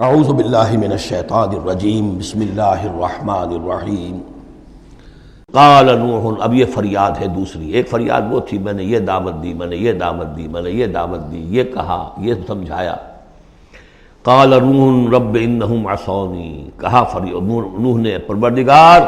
اعوذ باللہ من الشیطان الرجیم بسم اللہ الرحمن الرحیم قال نوح. اب یہ فریاد ہے دوسری. ایک فریاد وہ تھی میں نے یہ دعوت دی، میں نے یہ دعوت دی، میں نے یہ دعوت دی، یہ کہا، یہ سمجھایا. قال نوح رب انہم عصونی. کہا نوح نے پروردگار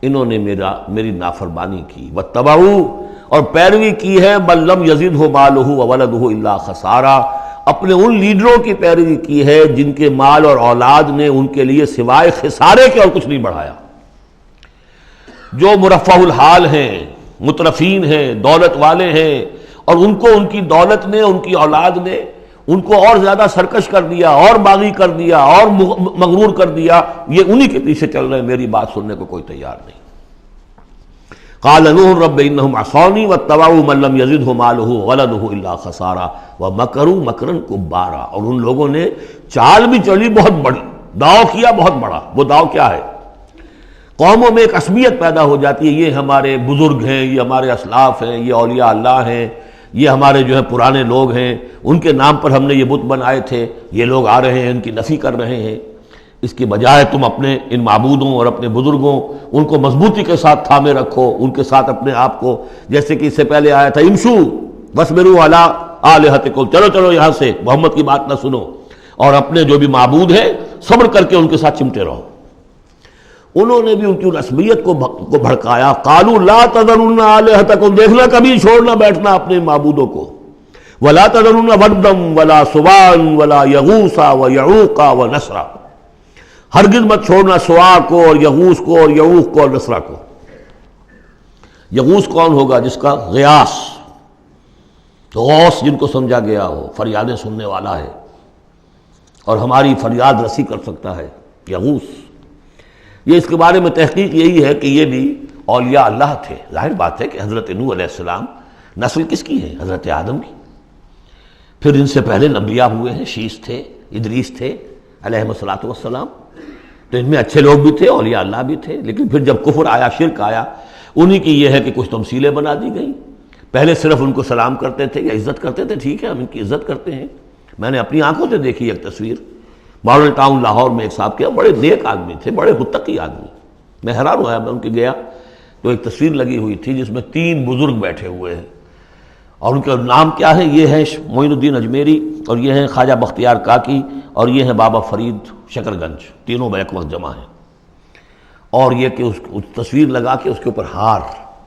انہوں نے میری نافرمانی کی. واتبعوا اور پیروی کی ہے من لم یزدہ مالہ وولدہ الا خسارا. اپنے ان لیڈروں کی پیروی کی ہے جن کے مال اور اولاد نے ان کے لیے سوائے خسارے کے اور کچھ نہیں بڑھایا. جو مرفہ الحال ہیں، مترفین ہیں، دولت والے ہیں، اور ان کو ان کی دولت نے، ان کی اولاد نے ان کو اور زیادہ سرکش کر دیا، اور باغی کر دیا، اور مغرور کر دیا، یہ انہی کے پیچھے چل رہے ہیں. میری بات سننے کو کوئی تیار نہیں. قال نوح رب انہم عصونی واتبعوا من لم یزدہ مالہ وولدہ الا خسارا ومکروا مکرا کبارا. اور ان لوگوں نے چال بھی چلی بہت بڑی، داؤ کیا بہت بڑا. وہ داؤ کیا ہے؟ قوموں میں ایک عصبیت پیدا ہو جاتی ہے، یہ ہمارے بزرگ ہیں، یہ ہمارے اسلاف ہیں، یہ اولیاء اللہ ہیں، یہ ہمارے جو ہے پرانے لوگ ہیں، ان کے نام پر ہم نے یہ بت بنائے تھے، یہ لوگ آ رہے ہیں ان کی نفی کر رہے ہیں. اس کی بجائے تم اپنے ان معبودوں اور اپنے بزرگوں ان کو مضبوطی کے ساتھ تھامے رکھو، ان کے ساتھ اپنے آپ کو، جیسے کہ اس سے پہلے آیا تھا امشو واصبروا علی آلہتکم، چلو چلو یہاں سے محمد کی بات نہ سنو، اور اپنے جو بھی معبود ہیں صبر کر کے ان کے ساتھ چمٹے رہو. انہوں نے بھی ان کی رسمیت کو بھڑکایا. قالوا لا تذرن آلہتکم، دیکھنا کبھی چھوڑنا بیٹھنا اپنے معبودوں کو. ولا تذرن ودا ولا سواعا ولا یغوث ویعوق ونسرا، ہرگز مت چھوڑنا سواع کو اور یغوث کو اور یعوق کو اور نسرا کو. یغوث کون ہوگا؟ جس کا غیاث، غوث جن کو سمجھا گیا ہو، فریادیں سننے والا ہے اور ہماری فریاد رسی کر سکتا ہے. یغوث، یہ اس کے بارے میں تحقیق یہی ہے کہ یہ بھی اولیاء اللہ تھے. ظاہر بات ہے کہ حضرت نوح علیہ السلام نسل کس کی ہے؟ حضرت آدم کی. پھر ان سے پہلے انبیاء ہوئے ہیں، شیث تھے، ادریس تھے علیہ الصلوۃ والسلام. تو ان میں اچھے لوگ بھی تھے، اولیاء اللہ بھی تھے. لیکن پھر جب کفر آیا، شرک آیا، انہی کی یہ ہے کہ کچھ تمثیلیں بنا دی گئیں. پہلے صرف ان کو سلام کرتے تھے یا عزت کرتے تھے، ٹھیک ہے ہم ان کی عزت کرتے ہیں. میں نے اپنی آنکھوں سے دیکھی ایک تصویر ماڈل ٹاؤن لاہور میں. ایک صاحب کے بڑے نیک آدمی تھے، بڑے متقی آدمی. میں حیران ہوا، میں ان کے گیا تو ایک تصویر لگی ہوئی تھی جس میں 3 بزرگ بیٹھے ہوئے ہیں، اور ان کا نام کیا ہے؟ یہ ہیں معین الدین اجمیری، اور یہ ہیں خواجہ بختیار کاکی، اور یہ ہیں بابا فرید شکر گنج. تینوں بیک وقت جمع ہیں. اور یہ کہ اس تصویر لگا کے اس کے اوپر ہار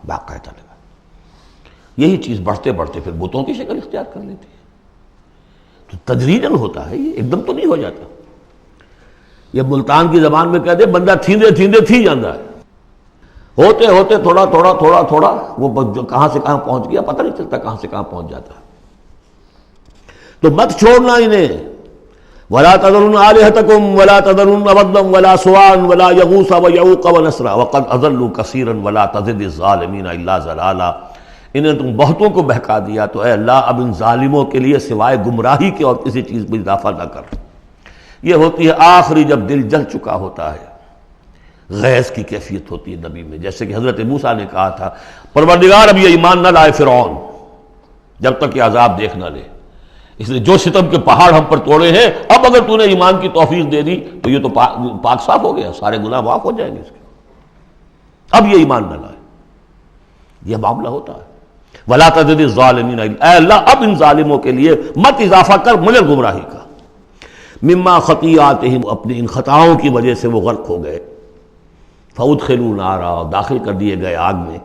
باقاعدہ لگا. یہی چیز بڑھتے بڑھتے پھر بتوں کی شکل اختیار کر لیتی ہے. تو تدریجاً ہوتا ہے، یہ ایک دم تو نہیں ہو جاتا. یہ ملتان کی زبان میں کہتے ہیں بندہ تھیندے تھیندے تھی جاندہ ہے. ہوتے ہوتے تھوڑا تھوڑا تھوڑا تھوڑا وہ جو کہاں سے کہاں پہنچ گیا پتہ نہیں چلتا کہاں سے کہاں پہنچ جاتا ہے. تو مت چھوڑنا انہیں. ولا تذرن آلہتکم ولا تذرن ودا ولا سواعا ولا یغوث ویعوق ونسرا وقد اضلوا کثیرا ولا تزد الظالمین الا ضلالا. انہیں تم بہتوں کو بہکا دیا، تو اے اللہ اب ان ظالموں کے لیے سوائے گمراہی کے اور کسی چیز میں اضافہ نہ کر. یہ ہوتی ہے آخری جب دل جل چکا ہوتا ہے، غیظ کی کیفیت ہوتی ہے نبی میں. جیسے کہ حضرت موسیٰ نے کہا تھا پروردگار اب یہ ایمان نہ لائے فرعون جب تک یہ عذاب دیکھ نہ لے. اس لیے جو ستم کے پہاڑ ہم پر توڑے ہیں، اب اگر تو نے ایمان کی توفیق دے دی تو یہ تو پاک صاف ہو گیا، سارے گناہ معاف ہو جائیں گے اس کے. اب یہ ایمان نہ لائے. یہ معاملہ ہوتا ہے. ولا تزد الظالمین، اے اللہ اب ان ظالموں کے لیے مت اضافہ کر مجھے گمراہی کا. مما خطیئاتہم، اپنی ان خطاؤں کی وجہ سے وہ غرق ہو گئے. فادخلوا نارا، داخل کر دیے گئے آگ میں.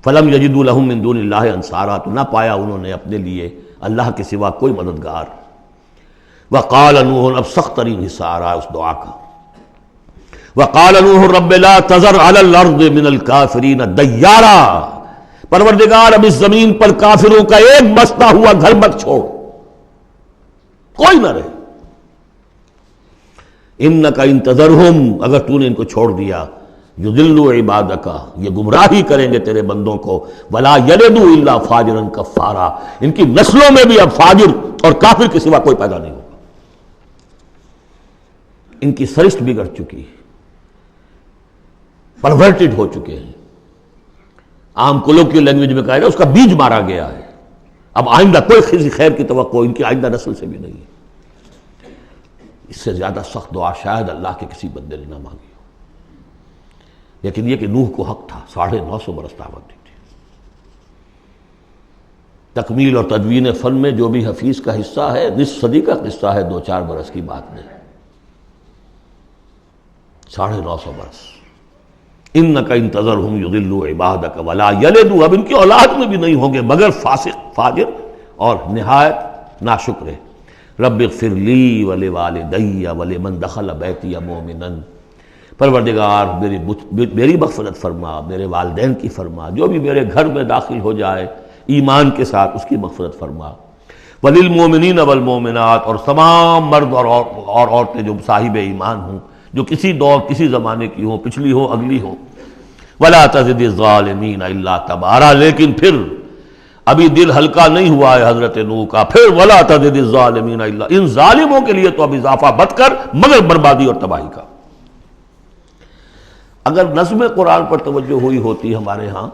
فلم یجدوا لہم من دون اللہ انصارا، تو نہ پایا انہوں نے اپنے لیے اللہ کے سوا کوئی مددگار. وقال نوح، اب سخت ترین حصہ آ رہا ہے اس دعا کا. وقال نوح رب لا تذر علی الارض من الکافرین دیارا، پروردگار اب اس زمین پر کافروں کا ایک بستا ہوا گھر مت چھوڑ، کوئی نہ رہے. انک ان تذرہم، اگر تو نے ان کو چھوڑ دیا، یضلوا عبادک، یہ گمراہی کریں گے تیرے بندوں کو. ولا یلدوا الا فاجرا کفارا، ان کی نسلوں میں بھی اب فاجر اور کافر کے سوا کوئی پیدا نہیں ہوگا. ان کی سرشت بگڑ چکی ہے، پرورٹڈ ہو چکے ہیں. عام کولوکیل لینگویج میں کہا جائے اس کا بیج مارا گیا ہے. اب آئندہ کوئی خیر کی توقع ان کی آئندہ نسل سے بھی نہیں ہے. اس سے زیادہ سخت دعا شاید اللہ کے کسی بندے نے نہ مانگی ہو، لیکن یہ کہ نوح کو حق تھا، 950 برس دعوت دی تھی۔ تکمیل اور تدوین فن میں جو بھی حفیظ کا حصہ ہے، نصف صدی کا قصہ ہے، 2-4 برس کی بات نہیں، 950 برس۔ انک ان تذرہم یضلوا عبادک ولا یلدوا، اب ان کی اولاد میں بھی نہیں ہوں گے مگر فاسق، فاجر اور نہایت ناشکر۔ رب اغفر لی ولوالدی ولمن دخل بیتی مؤمنا، پروردگار میری مغفرت فرما، میرے والدین کی فرما، جو بھی میرے گھر میں داخل ہو جائے ایمان کے ساتھ اس کی مغفرت فرما، وللمؤمنین والمؤمنات، اور تمام مرد اور عورتیں جو صاحب ایمان ہوں، جو کسی دور کسی زمانے کی ہوں، پچھلی ہوں اگلی ہوں، ولا تزد الظالمین الا تبارا، لیکن پھر ابھی دل ہلکا نہیں ہوا ہے حضرت نوح کا، پھر ولا تزد الظالمین الا، ان ظالموں کے لیے تو اب اضافہ مت کر مگر بربادی اور تباہی کا۔ اگر نظم قرآن پر توجہ ہوئی ہوتی ہمارے ہاں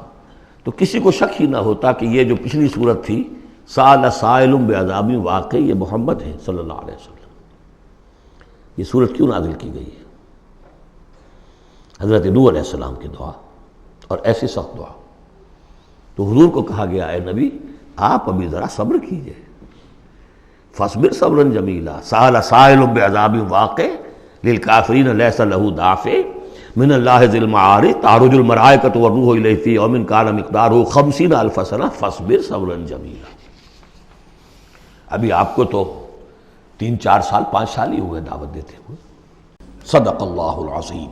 تو کسی کو شک ہی نہ ہوتا کہ یہ جو پچھلی صورت تھی سأل سائل بعذاب واقع، یہ محمد ہے صلی اللہ علیہ وسلم۔ یہ صورت کیوں نازل کی گئی ہے؟ حضرت نوح علیہ السلام کی دعا، اور ایسی سخت دعا، تو حضور کو کہا گیا اے نبی آپ ابھی ذرا صبر کیجئے، فاصبر صبرا جمیلا، سأل سائل بعذاب واقع للکافرین لیس لہ دافع من اللہ ذی المعارج تعرج الملائکۃ والروح الیہ فی یوم کان مقدارہ 50,000 سنہ فاصبر صبرا جمیلا۔ ابھی آپ کو تو 3-4 سال 5 سال ہی ہوئے دعوت دیتے ہوئے۔ صدق اللہ العظیم۔